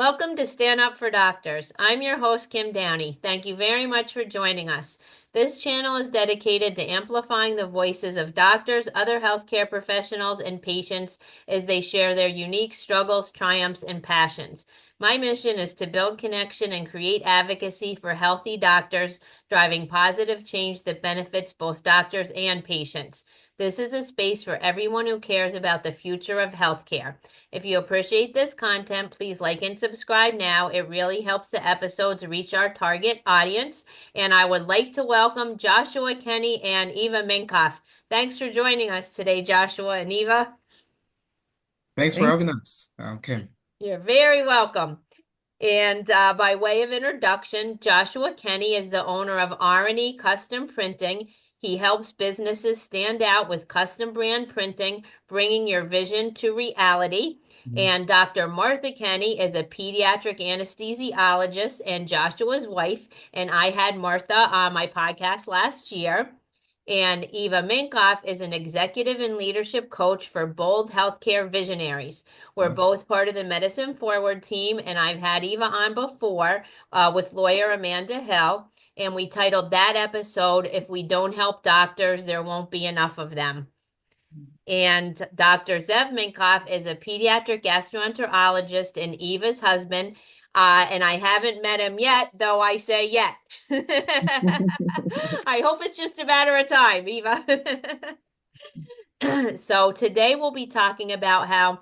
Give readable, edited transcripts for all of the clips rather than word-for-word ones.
Welcome to Stand Up for Doctors. I'm your host, Kim Downey. Thank you very much for joining us. This channel is dedicated to amplifying the voices of doctors, other healthcare professionals, and patients as they share their unique struggles, triumphs, and passions. My mission is to build connection and create advocacy for healthy doctors, driving positive change that benefits both doctors and patients. This is a space for everyone who cares about the future of healthcare. If you appreciate this content, please like and subscribe now. It really helps the episodes reach our target audience. And I would like to welcome Joshua Kenney and Eva Minkoff. Thanks for joining us today, Joshua and Eva. Thanks for Thank having us, Kim. You're very welcome. And by way of introduction, Joshua Kenney is the owner of R&E Custom Printing. He helps businesses stand out with custom brand printing, bringing your vision to reality. Mhm. And Dr. Martha Kenney is a pediatric anesthesiologist and Joshua's wife. And I had Martha on my podcast last year. And Eva Minkoff is an executive and leadership coach for bold healthcare visionaries. We're Um, both part of the Medicine Forward team, and I've had Eva on before with lawyer Amanda Hill. And we titled that episode, If We Don't Help Doctors, There Won't Be Enough of Them. And Dr. Zev Minkoff is a pediatric gastroenterologist and Eva's husband. And I haven't met him yet, though I say yet. I hope it's just a matter of time, Eva. So today we'll be talking about how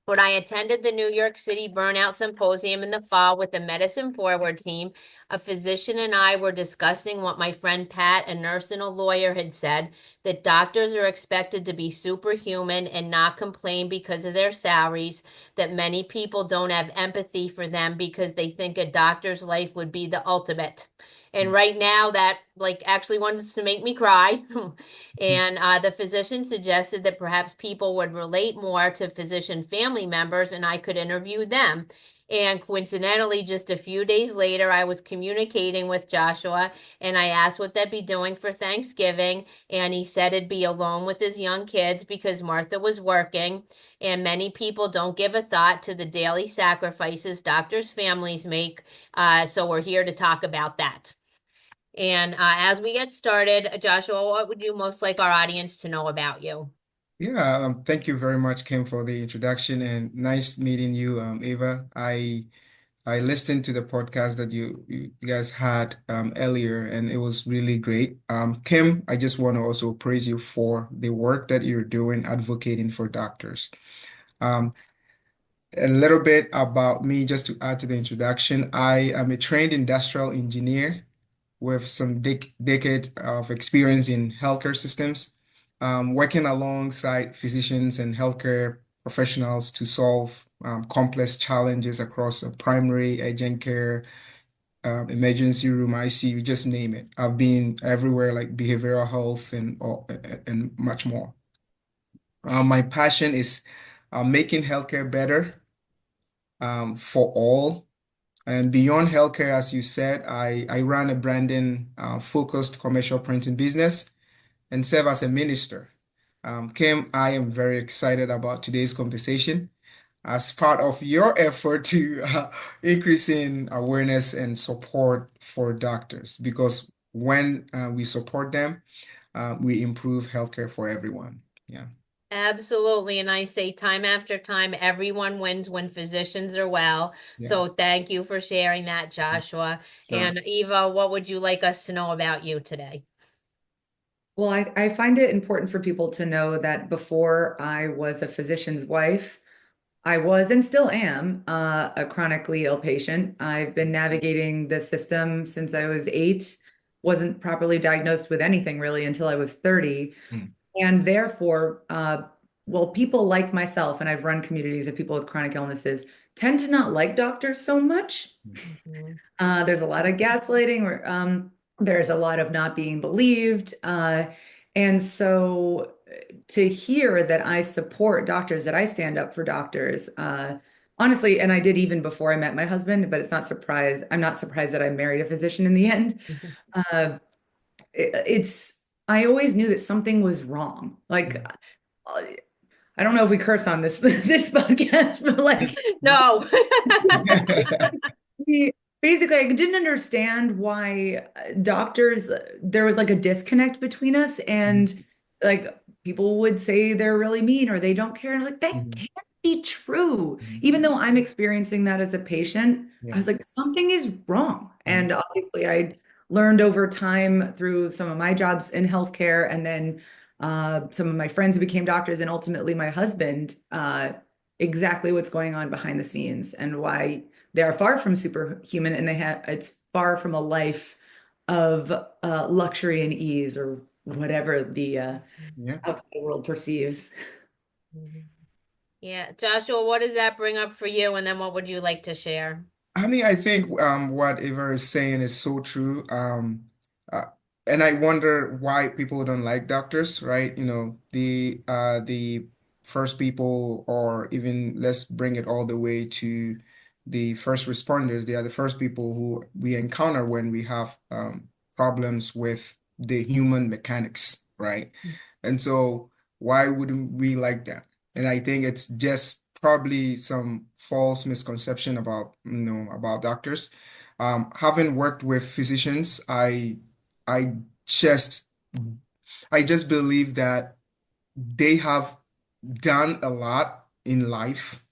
when I attended the New York City Burnout Symposium in the fall with the Medicine Forward team, a physician and I were discussing what my friend Pat, a nurse and a lawyer, had said, that doctors are expected to be superhuman and not complain because of their salaries, that many people don't have empathy for them because they think a doctor's life would be the ultimate. And right now, that like actually wants to make me cry. And the physician suggested that perhaps people would relate more to physician family members and I could interview them. And coincidentally, just a few days later, I was communicating with Joshua and I asked what they'd be doing for Thanksgiving. And he said it'd be alone with his young kids because Martha was working. And many people don't give a thought to the daily sacrifices doctors' families make. So we're here to talk about that. And as we get started, Joshua, what would you most like our audience to know about you? yeah, thank you very much, Kim, for the introduction, and nice meeting you, Ava. I listened to the podcast that you guys had earlier, and it was really great. Kim, I just want to also praise you for the work that you're doing advocating for doctors. Um, a little bit about me, just to add to the introduction. I am a trained industrial engineer with some decades of experience in healthcare systems, working alongside physicians and healthcare professionals to solve complex challenges across primary, urgent care, emergency room, ICU, just name it. I've been everywhere, like behavioral health and much more. My passion is making healthcare better for all. And beyond healthcare, as you said, I run a branding focused commercial printing business and serve as a minister. Kim, I am very excited about today's conversation as part of your effort to increasing awareness and support for doctors, because when we support them, we improve healthcare for everyone. Yeah. Absolutely. And I say time after time, everyone wins when physicians are well. Yeah. So thank you for sharing that, Joshua. Sure. And Eva, what would you like us to know about you today? Well, I find it important for people to know that before I was a physician's wife, I was and still am a chronically ill patient. I've been navigating the system since I was 8, wasn't properly diagnosed with anything really until I was 30. Mm. And therefore, well, people like myself, and I've run communities of people with chronic illnesses, tend to not like doctors so much. Mhm. There's a lot of gaslighting, or there's a lot of not being believed. And so to hear that I support doctors, that I stand up for doctors, honestly, and I did even before I met my husband, but I'm not surprised that I married a physician in the end. Uh, it's, I always knew that something was wrong. Like, I don't know if we curse on this this podcast, but like No. basically, I didn't understand why doctors, there was like a disconnect between us, and like people would say they're really mean or they don't care. And I'm like, that Mhm. can't be true. Mhm. Even though I'm experiencing that as a patient, I Yeah. was like, something is wrong. Mhm. And obviously, I learned over time through some of my jobs in healthcare, and then some of my friends who became doctors, and ultimately my husband, exactly what's going on behind the scenes and why they are far from superhuman, and they have it's far from a life of luxury and ease or whatever the Yeah. outside world perceives. Yeah, Joshua, what does that bring up for you? And then what would you like to share? I mean, I think what Eva is saying is so true. Uh, and I wonder why people don't like doctors, right? You know, the first people, or even let's bring it all the way to the first responders. They are the first people who we encounter when we have problems with the human mechanics, right? And so why wouldn't we like them? And I think it's just probably some false misconception about, about doctors. Having worked with physicians, I just I just believe that they have done a lot in life.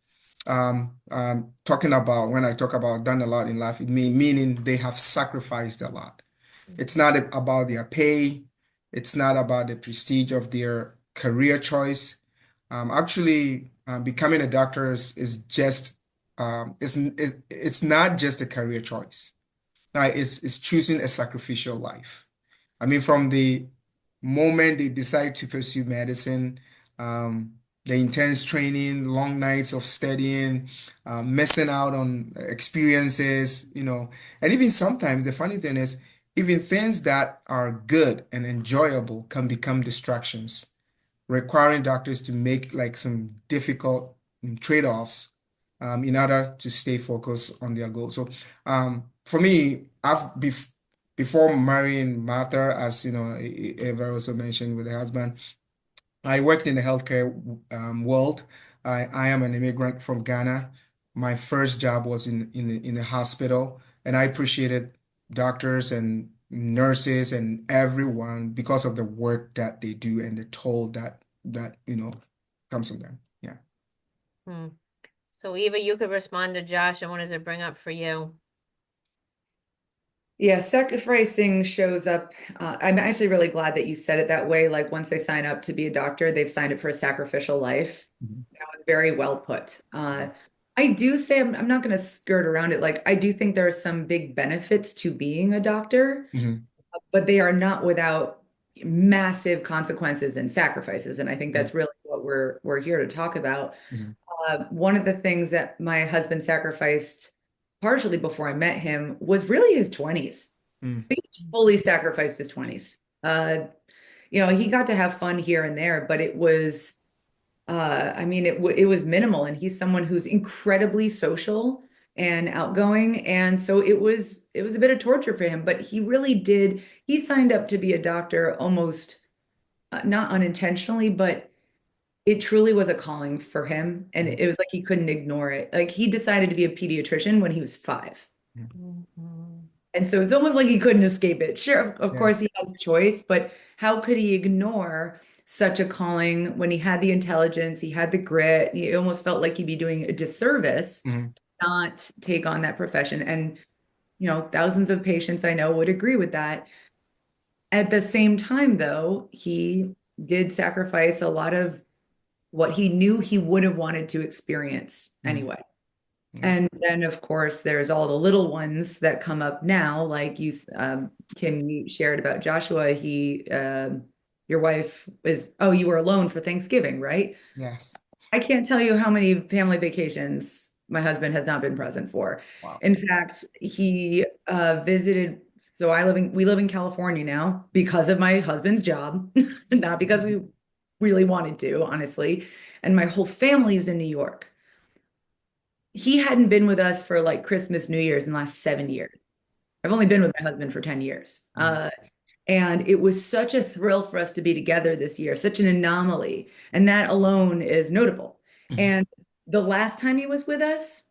Talking about when I talk about done a lot in life, meaning they have sacrificed a lot. It's not about their pay. It's not about the prestige of their career choice. Actually, becoming a doctor is just it's not just a career choice. Right? It's choosing a sacrificial life. I mean, from the moment they decide to pursue medicine, um, the intense training, long nights of studying, missing out on experiences, and even sometimes the funny thing is, even things that are good and enjoyable can become distractions, requiring doctors to make like some difficult trade-offs in order to stay focused on their goals. So for me, before marrying Martha, as Eva also mentioned with her husband, I worked in the healthcare world. I am an immigrant from Ghana. My first job was in the hospital, and I appreciated doctors and nurses and everyone because of the work that they do and the toll that comes from them. Yeah. Hmm. So Eva, you could respond to Josh, and what does it bring up for you? Yeah, sacrificing shows up. I'm actually really glad that you said it that way. Like once they sign up to be a doctor, they've signed up for a sacrificial life. Mhm. That was very well put. I do say I'm not going to skirt around it. Like I do think there are some big benefits to being a doctor, Mhm. but they are not without massive consequences and sacrifices. And I think Yeah. that's really what we're here to talk about. Mhm. One of the things that my husband sacrificed partially before I met him was really his 20s. Mhm. He fully sacrificed his 20s. He got to have fun here and there, but it was I mean it was minimal, and he's someone who's incredibly social and outgoing, and so it was a bit of torture for him, but he signed up to be a doctor almost not unintentionally, but it truly was a calling for him, and Mhm. it was like he couldn't ignore it. Like he decided to be a pediatrician when he was 5. Mhm. Mhm. And so it's almost like he couldn't escape it. Sure, of Yeah. course he has a choice, but how could he ignore such a calling when he had the intelligence, he had the grit, he almost felt like he'd be doing a disservice Mhm. to not take on that profession. And, thousands of patients I know would agree with that. At the same time, though, he did sacrifice a lot of what he knew he would have wanted to experience Mhm. anyway. Yeah. And then, of course, there's all the little ones that come up now, like Kim, you shared about Joshua. Your wife you were alone for Thanksgiving, right? Yes. I can't tell you how many family vacations my husband has not been present for. Wow. In fact, he visited. So we live in California now because of my husband's job, not because we really wanted to, honestly. And my whole family is in New York. He hadn't been with us for like Christmas, New Year's in the last 7 years. I've only been with my husband for 10 years. Mhm. And it was such a thrill for us to be together this year, such an anomaly. And that alone is notable. Mhm. And the last time he was with us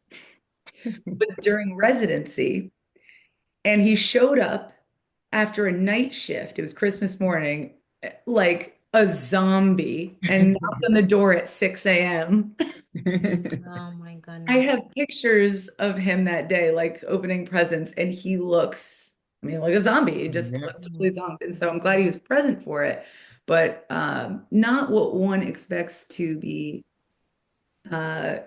was during residency. And he showed up after a night shift. It was Christmas morning, like a zombie, and knocked on the door at 6 a.m. Oh my I goodness. have pictures of him that day, like opening presents, and he looks, I mean, like a zombie. He just Yeah. looks totally zombie. And so I'm glad he was present for it, but not what one expects to be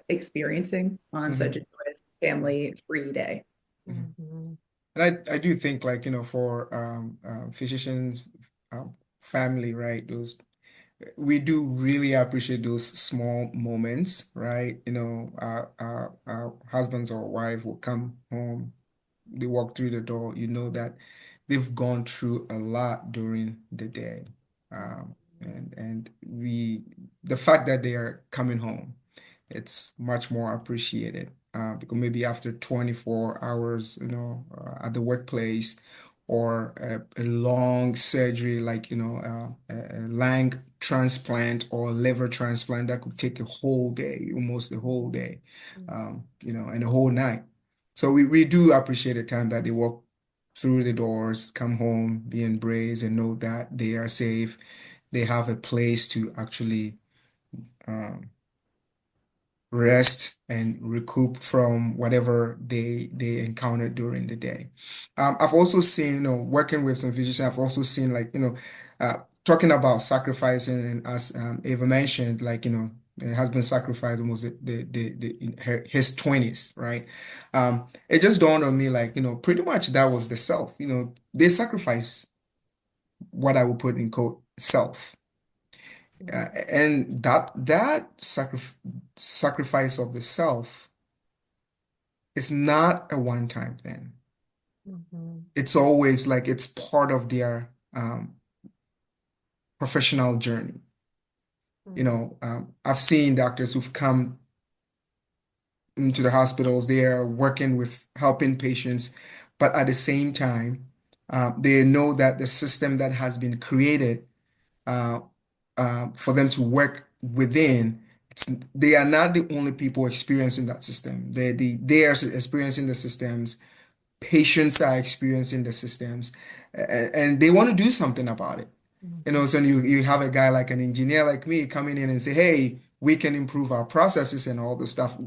experiencing on such a Mhm. joyous family-free day. Mhm. Mhm. And I do think, like, for physicians, family, right? Those we do really appreciate those small moments, right? Our husbands or wife will come home, they walk through the door, you know that they've gone through a lot during the day. And the fact that they are coming home, it's much more appreciated. Because maybe after 24 hours, at the workplace, or a long surgery, like, a lung transplant or liver transplant that could take a whole day, almost the whole day, and a whole night. So we do appreciate the time that they walk through the doors, come home, be embraced, and know that they are safe. They have a place to actually um, rest and recoup from whatever they encountered during the day. I've also seen, working with some physicians, I've also seen, like, talking about sacrificing, and as Ava mentioned, like, her husband sacrificed almost his 20s, right? It just dawned on me, like, pretty much that was the self, they sacrifice what I would put in quote self. And that sacrifice of the self is not a one-time thing. Mhm. It's always like it's part of their professional journey. Mhm. I've seen doctors who've come into the hospitals, they are working with helping patients, but at the same time, they know that the system that has been created uh, for them to work within. They are not the only people experiencing that system. They are experiencing the systems. Patients are experiencing the systems, and they want to do something about it. Mhm. So you have a guy like an engineer like me coming in and say, hey, we can improve our processes and all the stuff.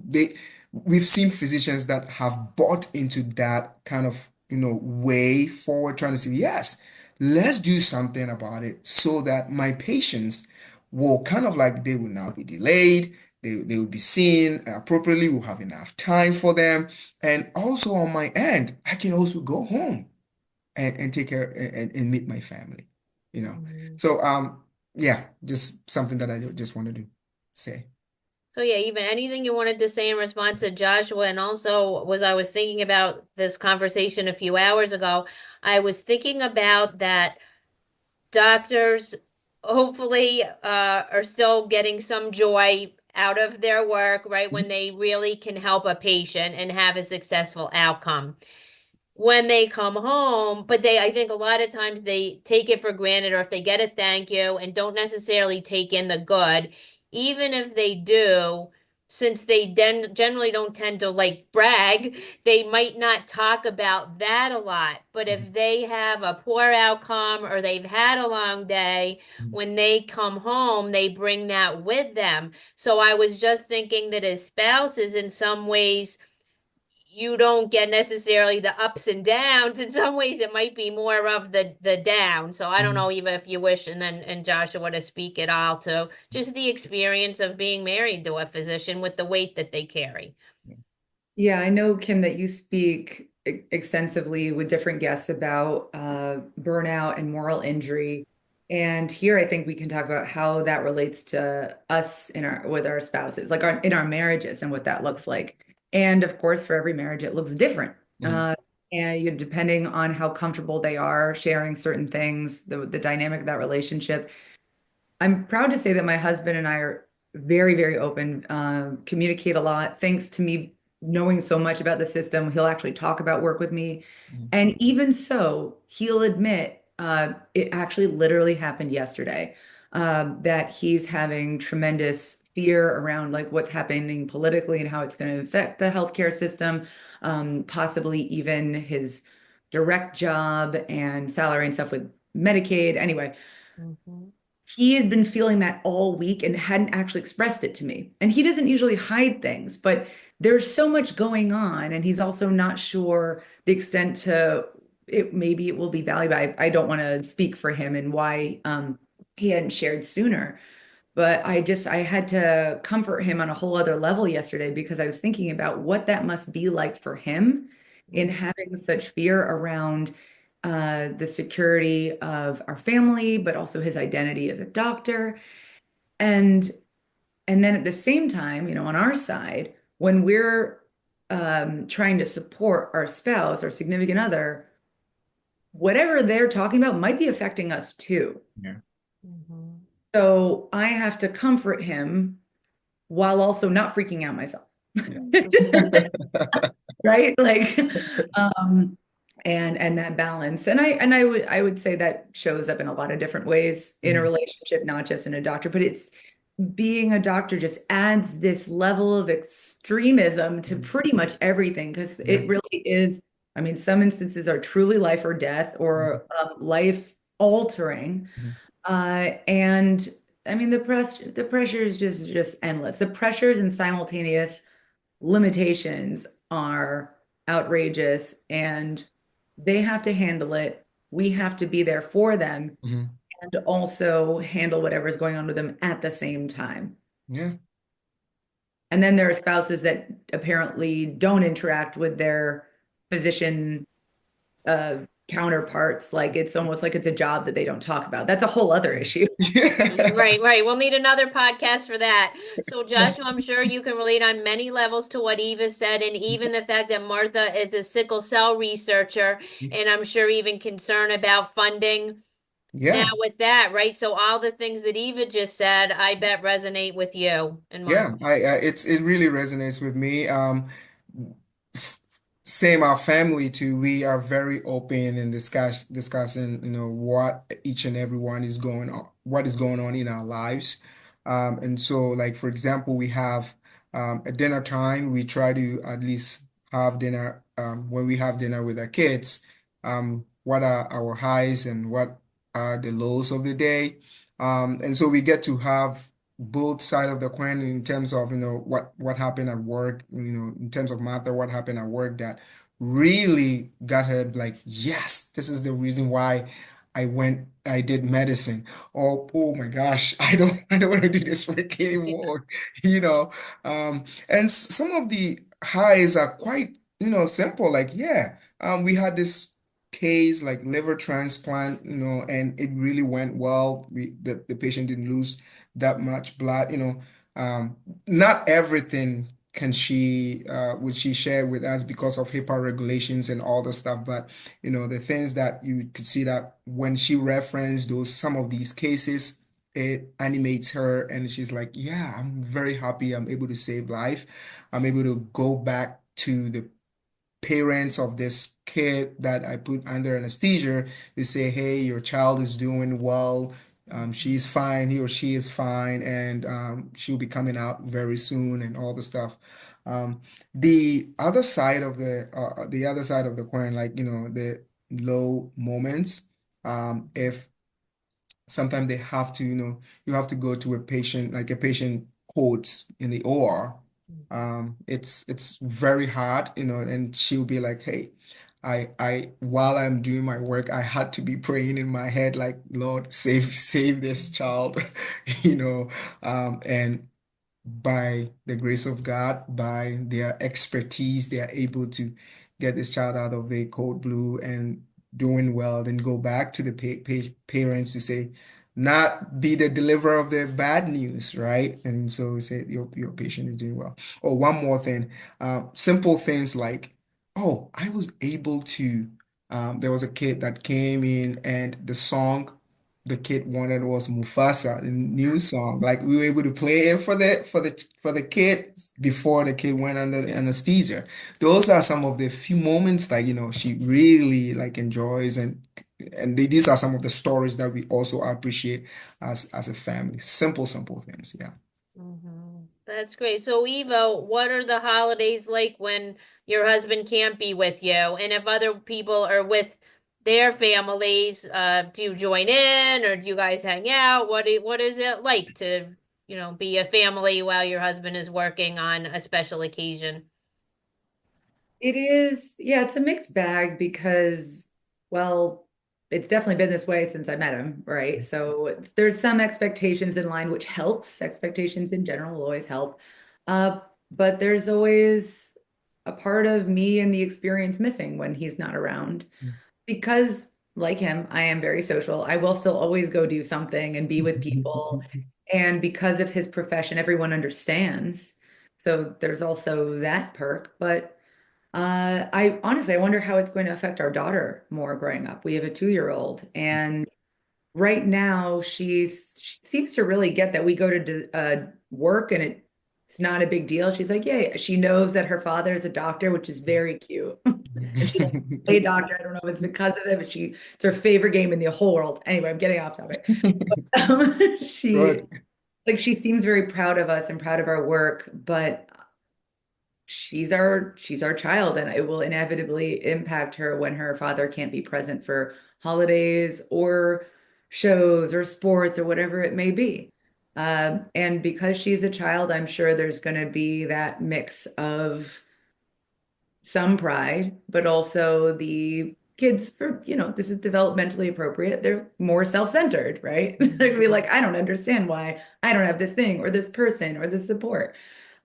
We've seen physicians that have bought into that kind of, way forward, trying to say, yes, let's do something about it so that my patients will kind of like, they will not be delayed. They will be seen appropriately. We'll have enough time for them. And also on my end, I can also go home and take care and meet my family, you know. Mhm. So yeah, just something that I just wanted to say. So yeah, even anything you wanted to say in response to Joshua, and also I was thinking about this conversation a few hours ago. I was thinking about that doctors hopefully are still getting some joy out of their work, right? When they really can help a patient and have a successful outcome when they come home, but I think a lot of times they take it for granted, or if they get a thank you and don't necessarily take in the good, even if they do, since they generally don't tend to like brag, they might not talk about that a lot. But if they have a poor outcome or they've had a long day, when they come home, they bring that with them. So I was just thinking that as spouses, in some ways, you don't get necessarily the ups and downs. In some ways, it might be more of the down. So I don't Mhm. know, even if you wish, and Joshua to speak it all to just the experience of being married to a physician with the weight that they carry. Yeah, I know, Kim, that you speak extensively with different guests about burnout and moral injury. And here I think we can talk about how that relates to us in our with our spouses, like in our marriages and what that looks like. And of course, for every marriage, it looks different. Mhm. And depending on how comfortable they are sharing certain things, the dynamic of that relationship. I'm proud to say that my husband and I are very, very open, communicate a lot. Thanks to me knowing so much about the system, he'll actually talk about work with me. Mhm. And even so, he'll admit, it actually literally happened yesterday, that he's having tremendous fear around like what's happening politically and how it's going to affect the healthcare system, possibly even his direct job and salary and stuff with Medicaid. Anyway, Mhm. he had been feeling that all week and hadn't actually expressed it to me. And he doesn't usually hide things, but there's so much going on, and he's also not sure the extent to it. Maybe it will be valuable. I don't want to speak for him and why he hadn't shared sooner. But I had to comfort him on a whole other level yesterday because I was thinking about what that must be like for him in Mhm. having such fear around the security of our family, but also his identity as a doctor. And and then at the same time, on our side, when we're trying to support our spouse or significant other, whatever they're talking about might be affecting us too. Yeah. Mhm. So I have to comfort him while also not freaking out myself. Yeah. Right? Like, um, and that balance. And I would say that shows up in a lot of different ways in a Mhm. relationship, not just in a doctor, but it's being a doctor just adds this level of extremism to Mhm. pretty much everything because Yeah. it really is. I mean, some instances are truly life or death Mhm. or life altering. Mhm. And I mean, the pressure is just endless. The pressures and simultaneous limitations are outrageous, and they have to handle it. We have to be there for them Mhm. and also handle whatever's going on with them at the same time. Yeah. And then there are spouses that apparently don't interact with their physician uh, counterparts. Like it's almost like it's a job that they don't talk about. That's a whole other issue. Yeah. Right, right. We'll need another podcast for that. So, Joshua, I'm sure you can relate on many levels to what Eva said, and even the fact that Martha is a sickle cell researcher, and I'm sure even concerned about funding now Yeah. with that, right? So, all the things that Eva just said, I bet resonate with you and Martha. Yeah, it really resonates with me. F- Same our family too. We are very open and discussing, what each and every one is going on, what is going on in our lives. And so, like for example, we have at dinner time. We try to at least have dinner when we have dinner with our kids. What are our highs and what are the lows of the day? And so we get to have both side of the coin in terms of what happened at work, in terms of Martha, what happened at work that really got her like, yes, this is the reason why I did medicine. Or, oh my gosh, I don't want to do this work anymore. you know and some of the highs are quite simple, like, yeah, we had this case like liver transplant, and it really went well. The patient didn't lose that much blood. Not everything can she would she share with us because of HIPAA regulations and all the stuff, but the things that you could see that when she referenced those some of these cases, it animates her and she's like, yeah, I'm very happy I'm able to save life. I'm able to go back to the parents of this kid that I put under anesthesia to say, hey, your child is doing well. She's fine, he or she is fine, and she'll be coming out very soon, and all the stuff. Um, the other side of the coin, like the low moments. If sometimes they have to, you have to go to a patient, like a patient codes in the OR. It's very hard, and she'll be like, hey, while I'm doing my work, I had to be praying in my head, like, Lord, save this child, and by the grace of God, by their expertise, they are able to get this child out of the cold blue and doing well, then go back to the parents to say, not be the deliverer of the bad news, right? And so we say your patient is doing well. Or one more thing, simple things like, oh, I was able to, there was a kid that came in and the song the kid wanted was Mufasa, the new song. Like we were able to play it for the kid before the kid went under the anesthesia. Those are some of the few moments like she really like enjoys, and and these are some of the stories that we also appreciate as a family. Simple, simple things. Yeah. That's great. So, Eva, what are the holidays like when your husband can't be with you? And if other people are with their families, do you join in or do you guys hang out? What is it like to, be a family while your husband is working on a special occasion? It is, yeah, it's a mixed bag because, well, it's definitely been this way since I met him, right? So there's some expectations in line, which helps. Expectations in general will always help. Uh, but there's always a part of me and the experience missing when he's not around. Because, like him, I am very social. I will still always go do something and be with people. And because of his profession, everyone understands. So there's also that perk. But I honestly, I wonder how it's going to affect our daughter more growing up. We have a 2-year-old, and right now she seems to really get that we go to work and it's not a big deal. She's like, yeah, she knows that her father is a doctor, which is very cute. And she likes to play doctor. I don't know if it's because of it, but it's her favorite game in the whole world. Anyway, I'm getting off topic. She Good. she seems very proud of us and proud of our work, but she's our child, and it will inevitably impact her when her father can't be present for holidays or shows or sports or whatever it may be. And because she's a child, I'm sure there's going to be that mix of some pride, but also the kids, for this is developmentally appropriate, they're more self-centered, right? They're gonna be like, I don't understand why I don't have this thing or this person or this support.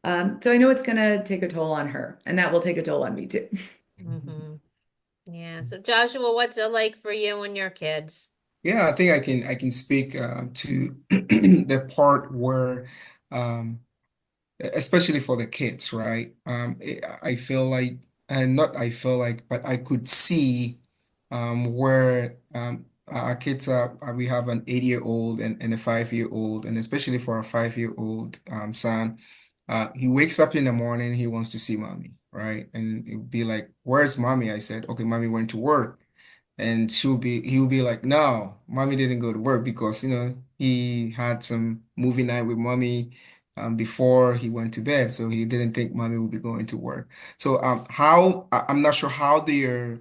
So I know it's going to take a toll on her, and that will take a toll on me too. hmm Yeah. So, Joshua, what's it like for you and your kids? Yeah, I think I can speak to the part where um, especially for the kids, right? I feel like, and not I feel like, but I could see where our kids we have an 8-year-old and a 5-year-old, and especially for a 5-year-old son, he wakes up in the morning, he wants to see mommy, right? And it would be like, "Where's mommy?" I said, "Okay, mommy went to work." And he'll be like, no, mommy didn't go to work because, he had some movie night with mommy before he went to bed. So he didn't think mommy would be going to work. So I'm not sure how they're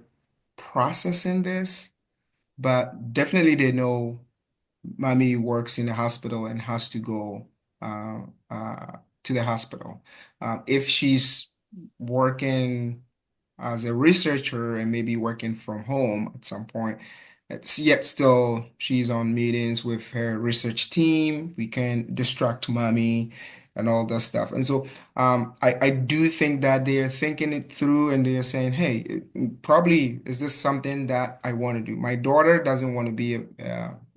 processing this, but definitely they know mommy works in the hospital and has to go uh, uh, to the hospital. If she's working as a researcher and maybe working from home at some point. It's yet still she's on meetings with her research team. We can distract mommy and all that stuff. And so I do think that they are thinking it through and they are saying, hey, probably is this something that I want to do? My daughter doesn't want to be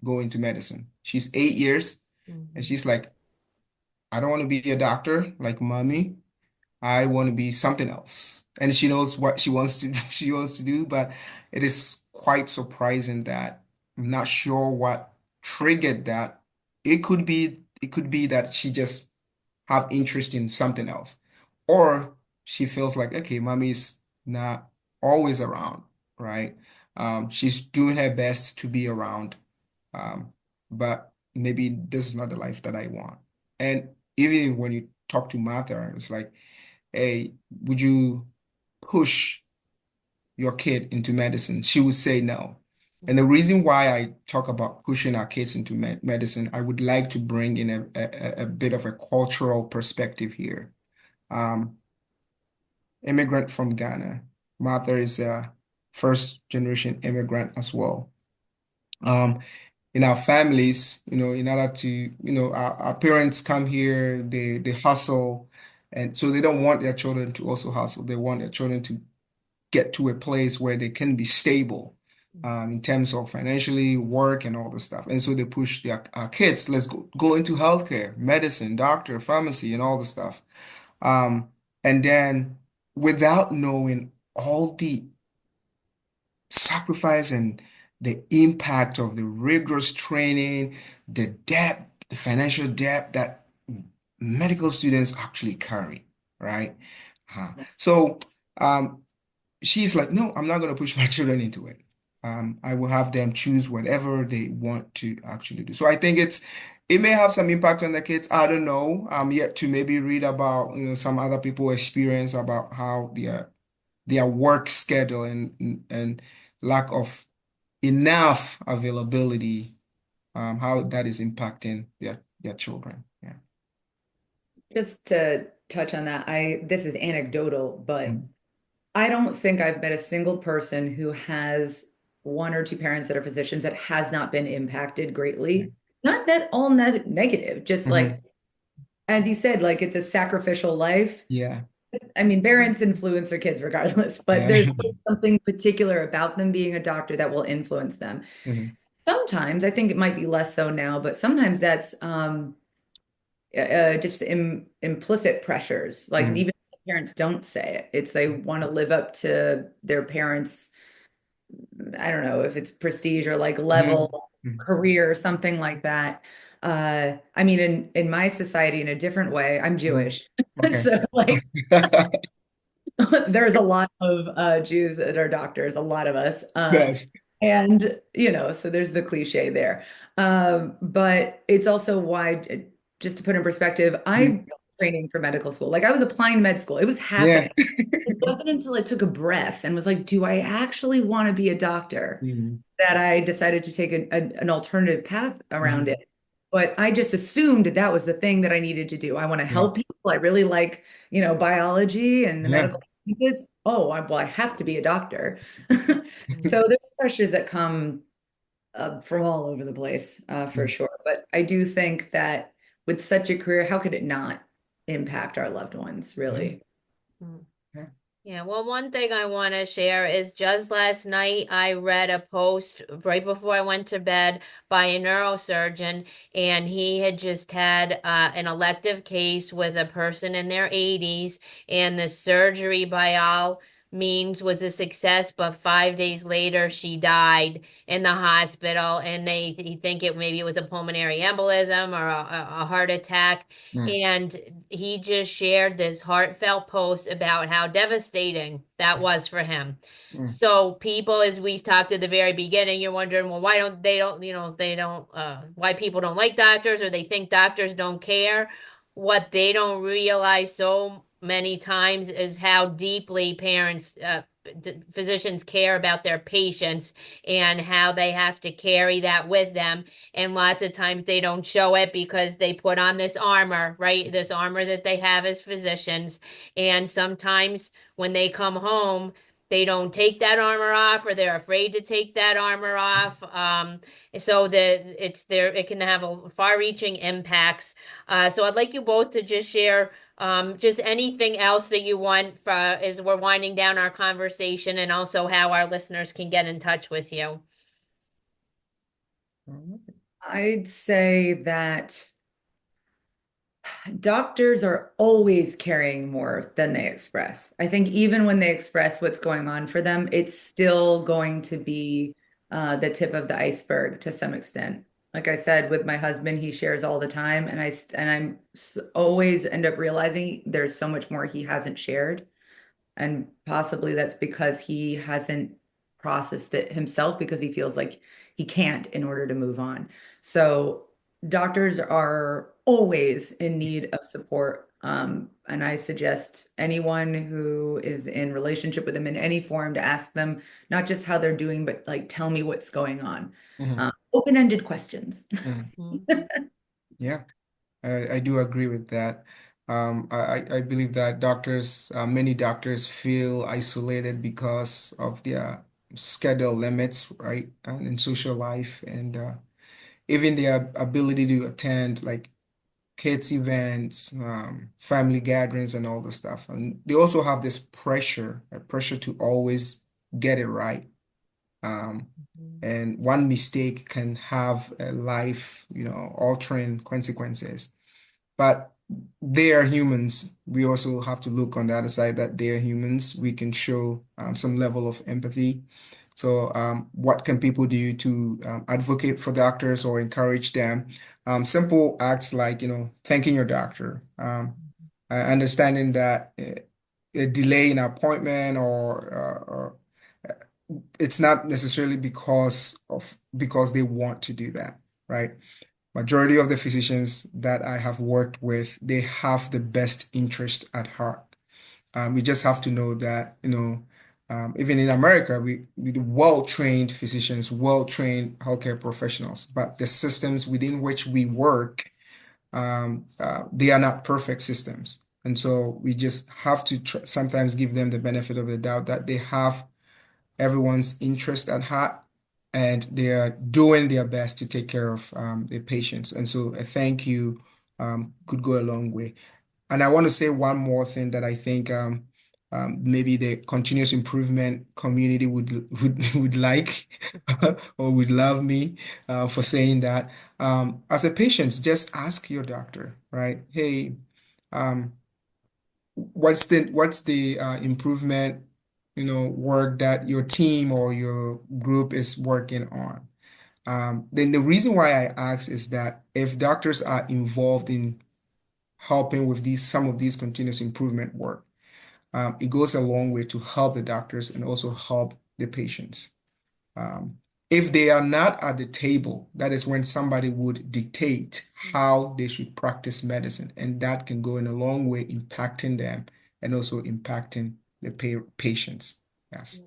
go into medicine. She's 8 years and hmm she's like, I don't want to be a doctor like mommy. I want to be something else. And she knows what she wants to she wants to do, but it is quite surprising that I'm not sure what triggered that. It could be that she just have interest in something else. Or she feels like, okay, mommy's not always around, right? She's doing her best to be around. Um, but maybe this is not the life that I want. And even when you talk to Martha, it's like, hey, would you push your kid into medicine? She would say no. And the reason why I talk about pushing our kids into medicine, I would like to bring in a bit of a cultural perspective here. Um, Immigrant from Ghana. Martha is a first generation immigrant as well. Um, in our families, in order to, our parents come here, they hustle, and so they don't want their children to also hustle. They want their children to get to a place where they can be stable in terms of financially work and all this stuff. And so they push their kids, let's go into healthcare, medicine, doctor, pharmacy, and all the stuff. Um, and then without knowing all the sacrifice and the impact of the rigorous training, the debt, the financial debt that medical students actually carry, right? So um, she's like, no, I'm not going to push my children into it. I will have them choose whatever they want to actually do. So I think it may have some impact on the kids. I don't know. I'm yet to maybe read about, some other people experience about how their work schedule and lack of enough availability, how that is impacting their children. Yeah. Just to touch on that, this is anecdotal, but Mm. I don't think I've met a single person who has one or two parents that are physicians that has not been impacted greatly. Not net all negative, just Mhm. like as you said, like it's a sacrificial life. Yeah. I mean, parents influence their kids regardless, but Yeah. there's something particular about them being a doctor that will influence them. Mhm. Sometimes, I think it might be less so now, but sometimes that's just implicit pressures. Like Mhm. even if parents don't say it, it's they want to live up to their parents' I don't know if it's prestige or like Mhm. level, Mhm. career, something like that. I mean, in my society, in a different way, I'm Mhm. Jewish, Okay. so like there's a lot of Jews that are doctors, a lot of us, Yes. and so there's the cliche there. But it's also why, just to put in perspective, Mhm. I training for medical school, like I was applying to med school, it was Yeah. happening. It wasn't until I took a breath and was like, do I actually want to be a doctor? Mhm. That I decided to take an alternative path around it. Mhm. But I just assumed that that was the thing that I needed to do. I want to Yeah. help people. I really like, biology and the Yeah. medical sciences. Oh, well, I have to be a doctor. Mhm. So there's pressures that come from all over the place, for Mhm. sure. But I do think that with such a career, how could it not impact our loved ones, Yeah. really? Mhm. Yeah. Yeah, well, one thing I want to share is just last night I read a post right before I went to bed by a neurosurgeon, and he had just had an elective case with a person in their 80s, and the surgery by all means was a success, but 5 days later she died in the hospital, and he think maybe it was a pulmonary embolism or a heart attack. Mm. And he just shared this heartfelt post about how devastating that was for him. Mm. So people, as we talked at the very beginning, you're wondering, well, why don't, why people don't like doctors or they think doctors don't care. What they don't realize so many times is how deeply physicians care about their patients and how they have to carry that with them, and lots of times they don't show it because they put on this armor, right? This armor that they have as physicians. And sometimes when they come home, they don't take that armor off or they're afraid to take that armor off. So that it can have a far-reaching impacts. So I'd like you both to just share just anything else that you want for as we're winding down our conversation, and also how our listeners can get in touch with you. I'd say that doctors are always carrying more than they express. I think even when they express what's going on for them, it's still going to be the tip of the iceberg to some extent. Like I said, with my husband, he shares all the time, and always end up realizing there's so much more he hasn't shared. And possibly that's because he hasn't processed it himself because he feels like he can't in order to move on. So doctors are always in need of support. And I suggest anyone who is in relationship with them in any form to ask them not just how they're doing, but like, tell me what's going on. Mhm. Open-ended questions. Mhm. Mhm. Yeah. I do agree with that. I believe that many doctors feel isolated because of their schedule limits, right? And in social life, and even their ability to attend like kids events, family gatherings, and all the stuff. And they also have this pressure, a pressure to always get it right. Um, and one mistake can have a life, altering consequences. But they are humans. We also have to look on the other side that they are humans. We can show some level of empathy. So, what can people do to advocate for doctors or encourage them? Simple acts like, thanking your doctor, understanding that a delay in appointment or it's not necessarily because they want to do that, right? Majority of the physicians that I have worked with, they have the best interest at heart. We just have to know that, even in America, we do well-trained physicians, well-trained healthcare professionals, but the systems within which we work, they are not perfect systems. And so we just have to sometimes give them the benefit of the doubt that they have everyone's interest at heart and they are doing their best to take care of the patients. And so a thank you could go a long way. And I want to say one more thing that I think maybe the continuous improvement community would like or would love me for saying that. As a patient, just ask your doctor, right? Hey, um, what's the improvement, work that your team or your group is working on? Then the reason why I ask is that if doctors are involved in helping with some of these continuous improvement work, it goes a long way to help the doctors and also help the patients. Um, if they are not at the table, that is when somebody would dictate how they should practice medicine, and that can go in a long way impacting them and also impacting the patients. Yes.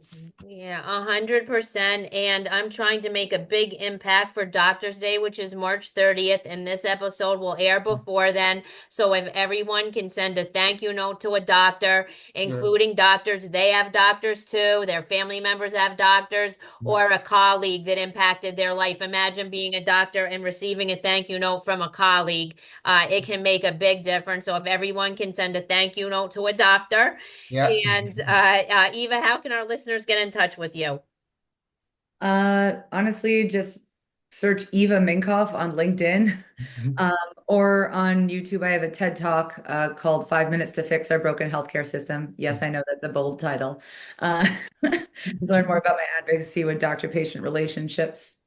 Yeah, 100%. And I'm trying to make a big impact for Doctors Day, which is March 30th. And this episode will air before then. So if everyone can send a thank you note to a doctor, Yeah. including doctors, they have doctors too, their family members have doctors, or a colleague that impacted their life. Imagine being a doctor and receiving a thank you note from a colleague. It can make a big difference. So if everyone can send a thank you note to a doctor, Yeah. and Eva, how can our listeners get in touch with you? Honestly, just search Eva Minkoff on LinkedIn. Um, or on YouTube, I have a TED Talk called 5 Minutes to Fix Our Broken Healthcare System. Yes, I know that's a bold title. Learn more about my advocacy with doctor-patient relationships.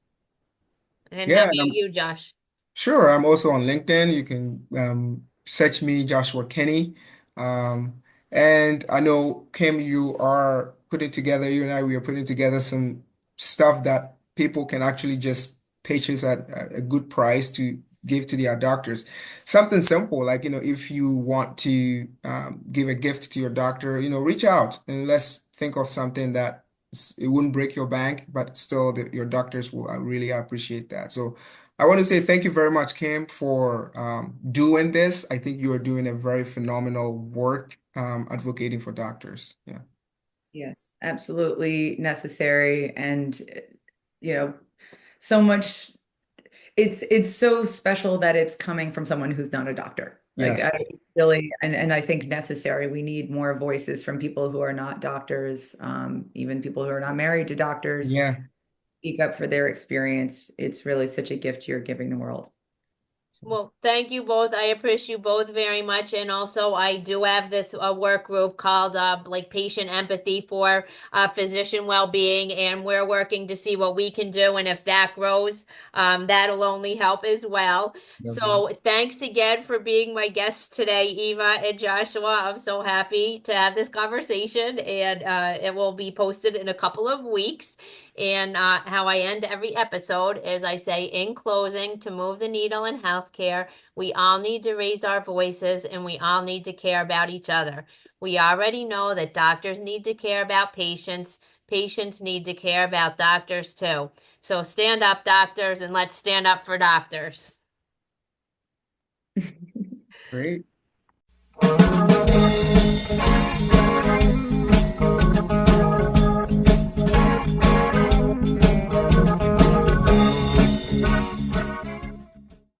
And how Yeah. about you, Josh? Sure, I'm also on LinkedIn. You can search me, Joshua Kenney. Um, and I know, Kim, you and I, we are putting together some stuff that people can actually just purchase at a good price to give to their doctors. Something simple, like, if you want to give a gift to your doctor, reach out and let's think of something that it wouldn't break your bank, but still your doctors will really appreciate that. So, I want to say thank you very much, Kim, for doing this. I think you are doing a very phenomenal work advocating for doctors. Yeah. Yes, absolutely necessary. And, you know, so much, it's so special that it's coming from someone who's not a doctor. Like I Yes. really, and I think necessary. We need more voices from people who are not doctors, even people who are not married to doctors, Yeah. speak up for their experience. It's really such a gift you're giving the world. Well, thank you both. I appreciate you both very much. And also, I do have this work group called like Patient Empathy for Physician Well-being, and we're working to see what we can do. And if that grows, that'll only help as well. Lovely. So, thanks again for being my guests today, Eva and Joshua. I'm so happy to have this conversation, and it will be posted in a couple of weeks. And how I end every episode is I say, in closing, to move the needle in healthcare, we all need to raise our voices and we all need to care about each other. We already know that doctors need to care about patients. Patients need to care about doctors too. So stand up, doctors, and let's stand up for doctors. Great.